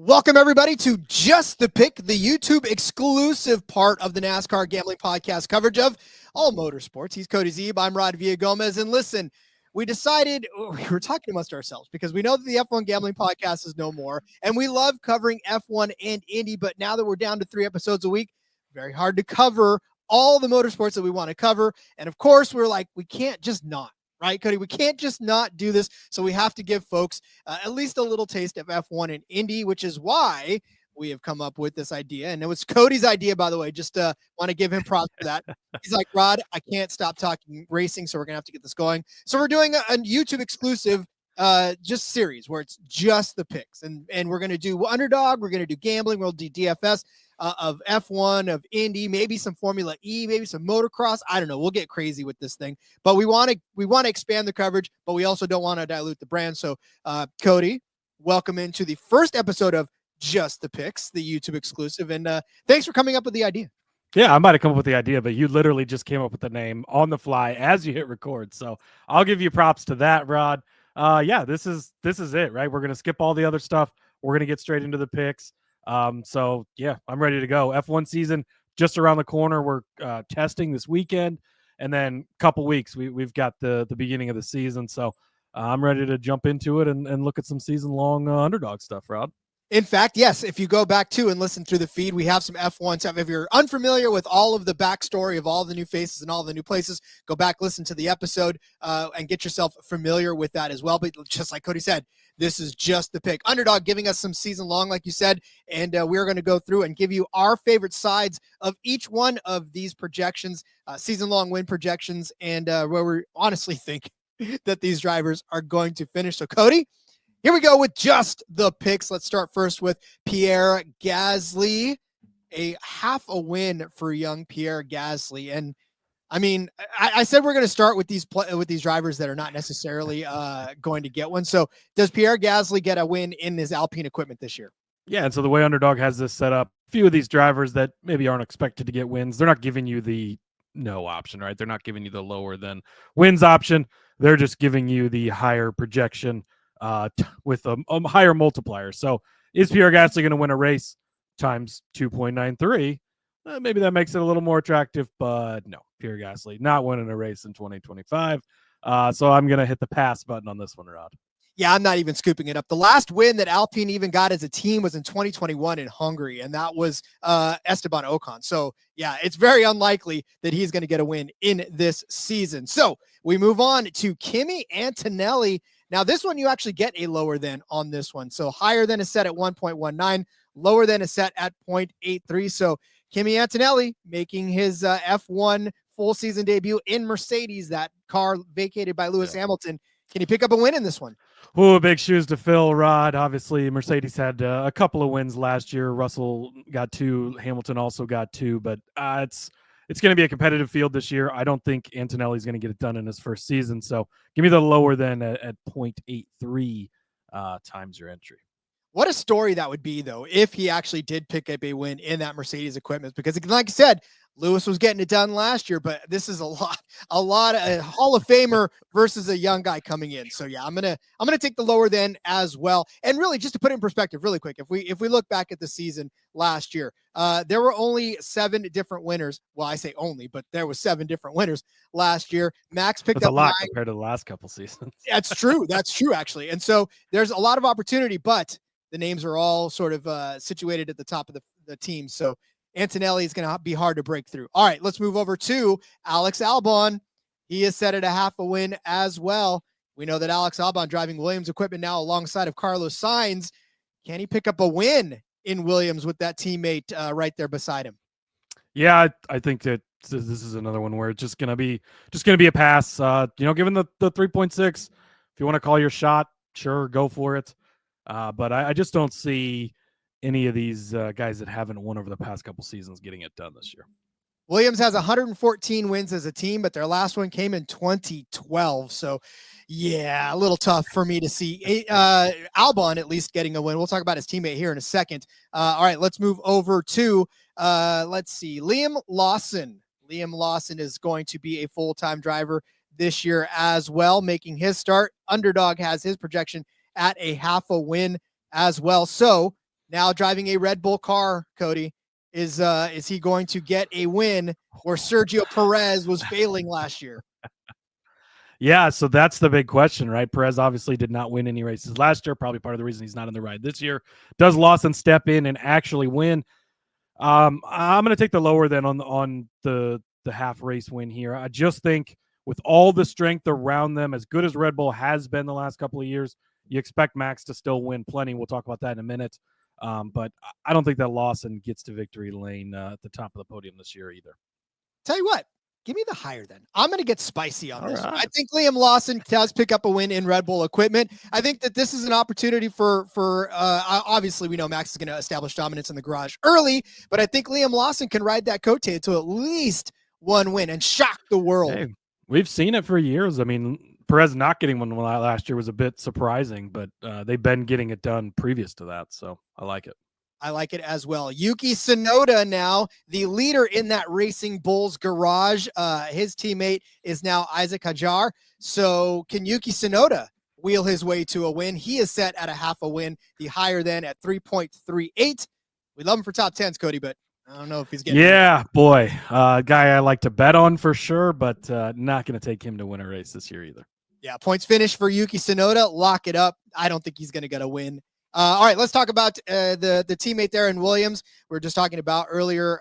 Welcome, everybody, to Just the Pick, the YouTube exclusive part of the NASCAR Gambling Podcast coverage of all motorsports. He's Cody Zeeb. I'm Rod Villagomez. And listen, we decided we were talking amongst ourselves because we know that the F1 Gambling Podcast is no more, and we love covering F1 and Indy. But now that we're down to 3 episodes a week, very hard to cover all the motorsports that we want to cover. And of course, we're like, we can't just not. Right, Cody? We can't just not do this. So we have to give folks at least a little taste of F1 and Indy, which is why we have come up with this idea. And it was Cody's idea, by the way. Just want to give him props for that. He's like, Rod, I can't stop talking racing, so we're going to have to get this going. So we're doing a YouTube exclusive just series where it's just the picks. And we're going to do underdog. We're going to do gambling. We'll do DFS. Of F1, of Indy, maybe some Formula E, maybe some motocross. I don't know. We'll get crazy with this thing, but we want to expand the coverage, but we also don't want to dilute the brand. So, Cody, welcome into the first episode of Just the Picks, the YouTube exclusive, and thanks for coming up with the idea. Yeah, I might have come up with the idea, but you literally just came up with the name on the fly as you hit record. So I'll give you props to that, Rod. Yeah, this is it, right? We're gonna skip all the other stuff. We're gonna get straight into the picks. So yeah, I'm ready to go. F1 season just around the corner. We're testing this weekend, and then a couple weeks we've got the beginning of the season. So I'm ready to jump into it and look at some season long underdog stuff, Rod. In fact, yes, if you go back to and listen through the feed, we have some F1 stuff. If you're unfamiliar with all of the backstory of all the new faces and all the new places, go back, listen to the episode, and get yourself familiar with that as well. But just like Cody said, this is just the pick. Underdog giving us some season long, like you said, and we're going to go through and give you our favorite sides of each one of these projections, season long win projections, and where we honestly think that these drivers are going to finish. So, Cody, here we go with just the picks. Let's start first with Pierre Gasly, a half a win for young Pierre Gasly. And I mean, I said we're going to start with these drivers that are not necessarily going to get one. So does Pierre Gasly get a win in his Alpine equipment this year? Yeah, and so the way Underdog has this set up, a few of these drivers that maybe aren't expected to get wins, they're not giving you the no option, right? They're not giving you the lower than wins option. They're just giving you the higher projection with a higher multiplier. So is Pierre Gasly going to win a race times 2.93? Maybe that makes it a little more attractive, but no, Pierre Gasly not winning a race in 2025. So I'm going to hit the pass button on this one, Rod. Yeah, I'm not even scooping it up. The last win that Alpine even got as a team was in 2021 in Hungary, and that was Esteban Ocon. So, yeah, it's very unlikely that he's going to get a win in this season. So we move on to Kimi Antonelli. Now, this one you actually get a lower than on this one. So higher than is set at 1.19, lower than is set at 0.83. So Kimi Antonelli making his F1 full season debut in Mercedes, that car vacated by Lewis Hamilton. Can he pick up a win in this one? Oh, big shoes to fill, Rod. Obviously, Mercedes had a couple of wins last year. Russell got 2. Hamilton also got 2. But it's going to be a competitive field this year. I don't think Antonelli's going to get it done in his first season. So give me the lower than at 0.83 times your entry. What a story that would be, though, if he actually did pick up a win in that Mercedes equipment. Because, like I said, Lewis was getting it done last year, but this is a lot of Hall of Famer versus a young guy coming in. So yeah, I'm gonna take the lower than as well. And really, just to put it in perspective, really quick, if we look back at the season last year, there were only 7 different winners. Well, I say only, but there was 7 different winners last year. Max picked That's up a lot compared to the last couple seasons. That's true. That's true, actually. And so there's a lot of opportunity, but the names are all sort of situated at the top of the team. So Antonelli is going to be hard to break through. All right, let's move over to Alex Albon. He is set at a half a win as well. We know that Alex Albon driving Williams equipment now alongside of Carlos Sainz. Can he pick up a win in Williams with that teammate right there beside him? Yeah, I think that this is another one where it's just going to be a pass. Given the 3.6, if you want to call your shot, sure, go for it. But I just don't see any of these guys that haven't won over the past couple seasons getting it done this year. Williams has 114 wins as a team, but their last one came in 2012. So, yeah, a little tough for me to see Albon at least getting a win. We'll talk about his teammate here in a second. All right, let's move over to, Liam Lawson. Liam Lawson is going to be a full-time driver this year as well, making his start. Underdog has his projection at a half a win as well. So, now driving a Red Bull car, Cody. Is he going to get a win where Sergio Perez was failing last year? Yeah, so that's the big question, right? Perez obviously did not win any races last year. Probably part of the reason he's not in the ride this year. Does Lawson step in and actually win? I'm going to take the lower than on the half race win here. I just think with all the strength around them, as good as Red Bull has been the last couple of years, you expect Max to still win plenty. We'll talk about that in a minute. But I don't think that Lawson gets to victory lane at the top of the podium this year either. Tell you what, give me the higher then. I'm going to get spicy on this. Right. I think Liam Lawson does pick up a win in Red Bull equipment. I think that this is an opportunity for obviously we know Max is going to establish dominance in the garage early, but I think Liam Lawson can ride that coattail to at least one win and shock the world. Hey, we've seen it for years. I mean, Perez not getting one last year was a bit surprising, but they've been getting it done previous to that, so I like it. I like it as well. Yuki Tsunoda now the leader in that Racing Bulls garage. His teammate is now Isaac Hadjar. So can Yuki Tsunoda wheel his way to a win? He is set at a half a win, the higher than at 3.38. We love him for top 10s, Cody, but I don't know if he's getting. Yeah, boy, guy I like to bet on for sure, but not going to take him to win a race this year either. Yeah, points finished for Yuki Tsunoda. Lock it up. I don't think he's going to get a win. All right, let's talk about the teammate there in Williams. We were just talking about earlier.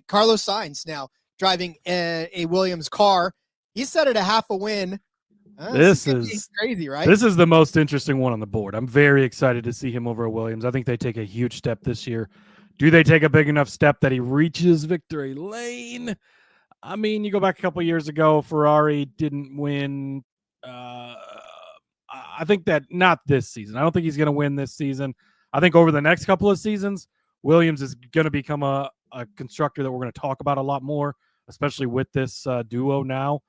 Carlos Sainz now driving a Williams car. He's set at a half a win. This is crazy, right? This is the most interesting one on the board. I'm very excited to see him over at Williams. I think they take a huge step this year. Do they take a big enough step that he reaches victory lane? I mean, you go back a couple years ago, Ferrari didn't win. I think that not this season. I don't think he's going to win this season. I think over the next couple of seasons, Williams is going to become a constructor that we're going to talk about a lot more, especially with this duo now.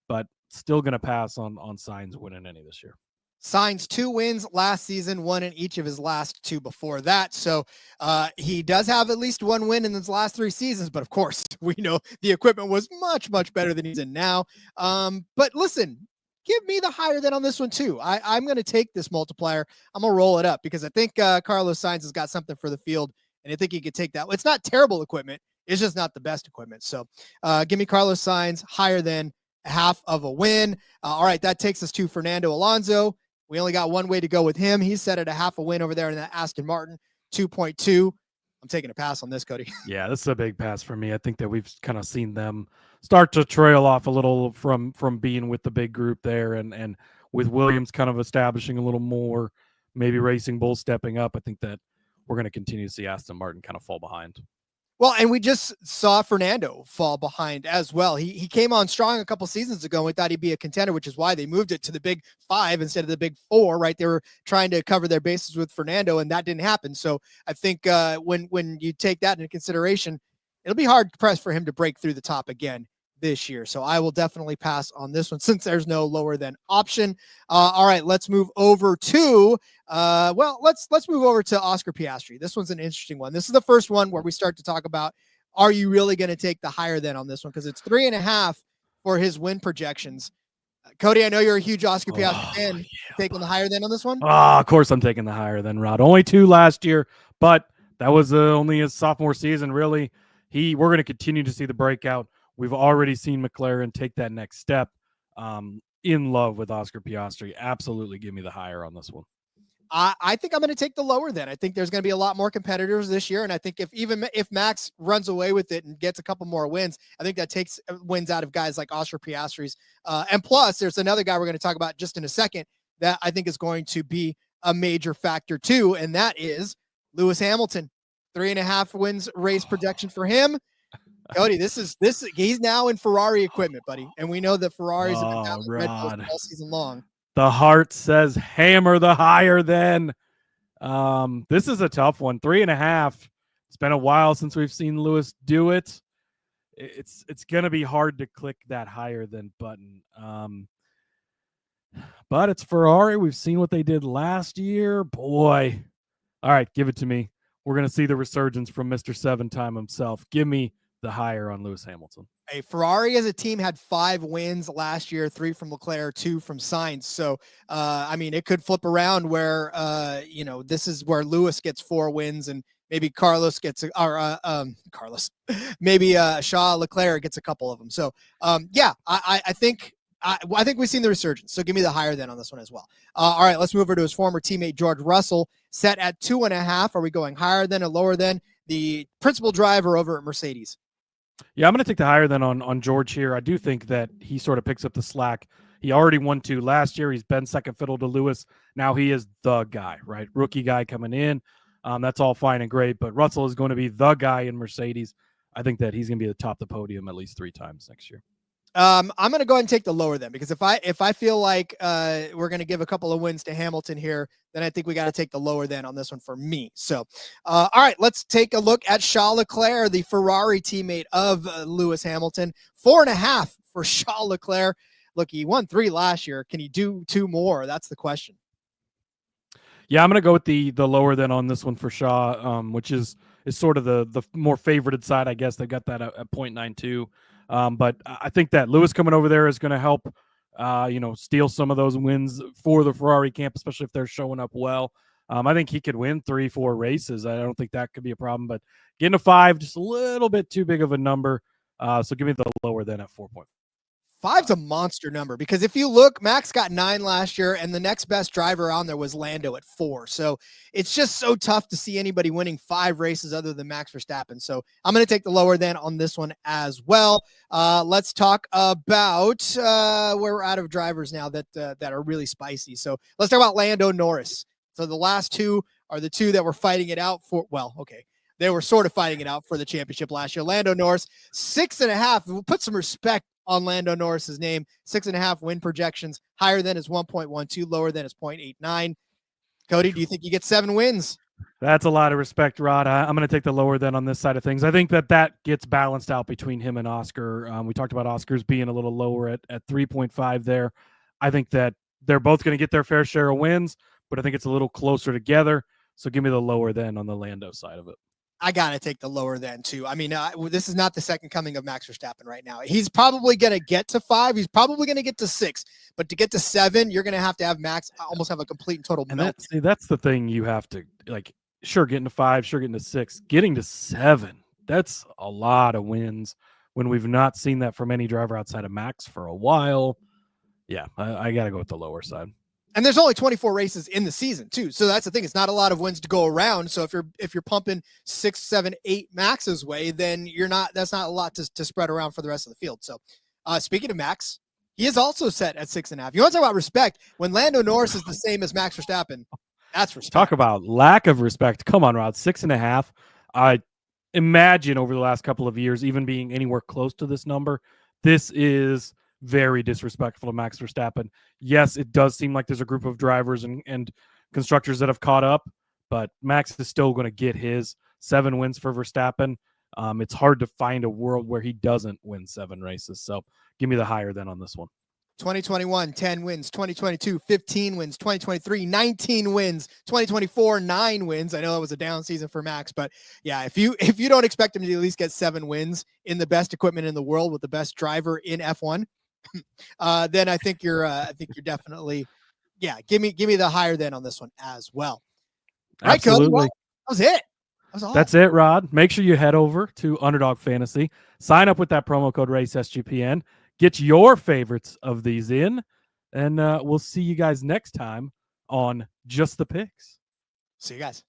But still going to pass on Sainz winning any this year. Sainz 2 wins last season, one in each of his last 2 before that. So he does have at least one win in his last 3 seasons. But of course, we know the equipment was much, much better than he's in now. But listen, give me the higher than on this one too. I'm going to take this multiplier. I'm going to roll it up because I think Carlos Sainz has got something for the field, and I think he could take that. It's not terrible equipment. It's just not the best equipment. So give me Carlos Sainz higher than half of a win. All right, that takes us to Fernando Alonso. We only got one way to go with him. He's set at a half a win over there in that Aston Martin 2.2. I'm taking a pass on this, Cody. Yeah, this is a big pass for me. I think that we've kind of seen them start to trail off a little from being with the big group there, and with Williams kind of establishing a little more, maybe Racing Bull stepping up. I think that we're going to continue to see Aston Martin kind of fall behind. Well, and we just saw Fernando fall behind as well. He came on strong a couple seasons ago and we thought he'd be a contender, which is why they moved it to the big 5 instead of the big 4, right? They were trying to cover their bases with Fernando, and that didn't happen. So I think when you take that into consideration, it'll be hard pressed for him to break through the top again this year. So I will definitely pass on this one since there's no lower than option. All right, let's move over to let's move over to Oscar Piastri. This one's an interesting one. This is the first one where we start to talk about, are you really going to take the higher than on this one? Because it's 3.5 for his win projections. Cody, I know you're a huge Oscar Piastri fan. Yeah, taking the higher than on this one? Of course I'm taking the higher than, Rod. Only 2 last year, but that was only his sophomore season, really. We're going to continue to see the breakout. We've already seen McLaren take that next step. In love with Oscar Piastri. Absolutely give me the higher on this one. I think I'm going to take the lower then. I think there's going to be a lot more competitors this year. And I think if Max runs away with it and gets a couple more wins, I think that takes wins out of guys like Oscar Piastri's. And plus, there's another guy we're going to talk about just in a second that I think is going to be a major factor too. And that is Lewis Hamilton. 3.5 wins race projection for him. Cody, he's now in Ferrari equipment, buddy. And we know that Ferraris have been down the Red Bull all season long. The heart says hammer the higher than. This is a tough one. 3.5. It's been a while since we've seen Lewis do it. It's going to be hard to click that higher than button. But it's Ferrari. We've seen what they did last year. Boy. All right, give it to me. We're going to see the resurgence from Mr. 7-time himself. Give me the higher on Lewis Hamilton. A Ferrari as a team had 5 wins last year, 3 from Leclerc, 2 from Sainz. So, I mean, it could flip around where, this is where Lewis gets 4 wins and maybe Carlos gets, Carlos, maybe Charles Leclerc gets a couple of them. So, I think we've seen the resurgence. So give me the higher than on this one as well. All right, let's move over to his former teammate, George Russell, set at 2.5. Are we going higher than or lower than the principal driver over at Mercedes? Yeah, I'm going to take the higher than on George here. I do think that he sort of picks up the slack. He already won 2 last year. He's been second fiddle to Lewis. Now he is the guy, right? Rookie guy coming in. That's all fine and great, but Russell is going to be the guy in Mercedes. I think that he's going to be at the top of the podium at least 3 times next year. I'm going to go ahead and take the lower then, because if I feel like we're going to give a couple of wins to Hamilton here, then I think we got to take the lower then on this one for me. So, all right, let's take a look at Charles Leclerc, the Ferrari teammate of Lewis Hamilton. 4.5 for Charles Leclerc. Look, he won 3 last year. Can he do 2 more? That's the question. Yeah, I'm going to go with the lower than on this one for Shaw, which is sort of the more favorited side, I guess. They got that at 0.92. But I think that Lewis coming over there is going to help, steal some of those wins for the Ferrari camp, especially if they're showing up well. I think he could win 3-4 races. I don't think that could be a problem, but getting to 5, just a little bit too big of a number. So give me the lower than at 4.5. 5's a monster number, because if you look, Max got 9 last year, and the next best driver on there was Lando at 4. So it's just so tough to see anybody winning 5 races other than Max Verstappen. So I'm going to take the lower than on this one as well. Let's talk about where we're out of drivers now that are really spicy. So let's talk about Lando Norris. So the last 2 are the 2 that were fighting it out for, they were sort of fighting it out for the championship last year. Lando Norris, 6.5. We'll put some respect on Lando Norris's name. 6.5 win projections, higher than his 1.12, lower than his 0.89. Cody, do you think you get 7 wins? That's a lot of respect, Rod. I'm going to take the lower than on this side of things. I think that gets balanced out between him and Oscar. We talked about Oscar's being a little lower at 3.5 there. I think that they're both going to get their fair share of wins, but I think it's a little closer together. So give me the lower than on the Lando side of it. I got to take the lower than too. I mean, this is not the second coming of Max Verstappen right now. He's probably going to get to 5. He's probably going to get to 6, but to get to 7, you're going to have Max almost have a complete and total melt. That's the thing you have to, sure, getting to 5, sure, getting to 6, getting to 7. That's a lot of wins when we've not seen that from any driver outside of Max for a while. Yeah, I got to go with the lower side. And there's only 24 races in the season too. So that's the thing. It's not a lot of wins to go around. So if you're pumping 6, 7, 8 Max's way, then that's not a lot to spread around for the rest of the field. So speaking of Max, he is also set at 6.5. You want to talk about respect? When Lando Norris is the same as Max Verstappen, that's respect. Talk about lack of respect. Come on, Rod. 6.5. I imagine over the last couple of years, even being anywhere close to this number, this is very disrespectful to Max Verstappen. Yes, it does seem like there's a group of drivers and constructors that have caught up, but Max is still going to get his 7 wins for Verstappen. It's hard to find a world where he doesn't win 7 races. So give me the higher than on this one. 2021, 10 wins. 2022, 15 wins. 2023, 19 wins. 2024, 9 wins. I know that was a down season for Max, but yeah, if you don't expect him to at least get 7 wins in the best equipment in the world with the best driver in F1, then I think you're definitely, give me the higher than on this one as well. Absolutely. Right, Cody? Well, that was it. That's it, Rod. Make sure you head over to Underdog Fantasy, sign up with that promo code RACESGPN, get your favorites of these in, and we'll see you guys next time on Just the Picks. See you guys.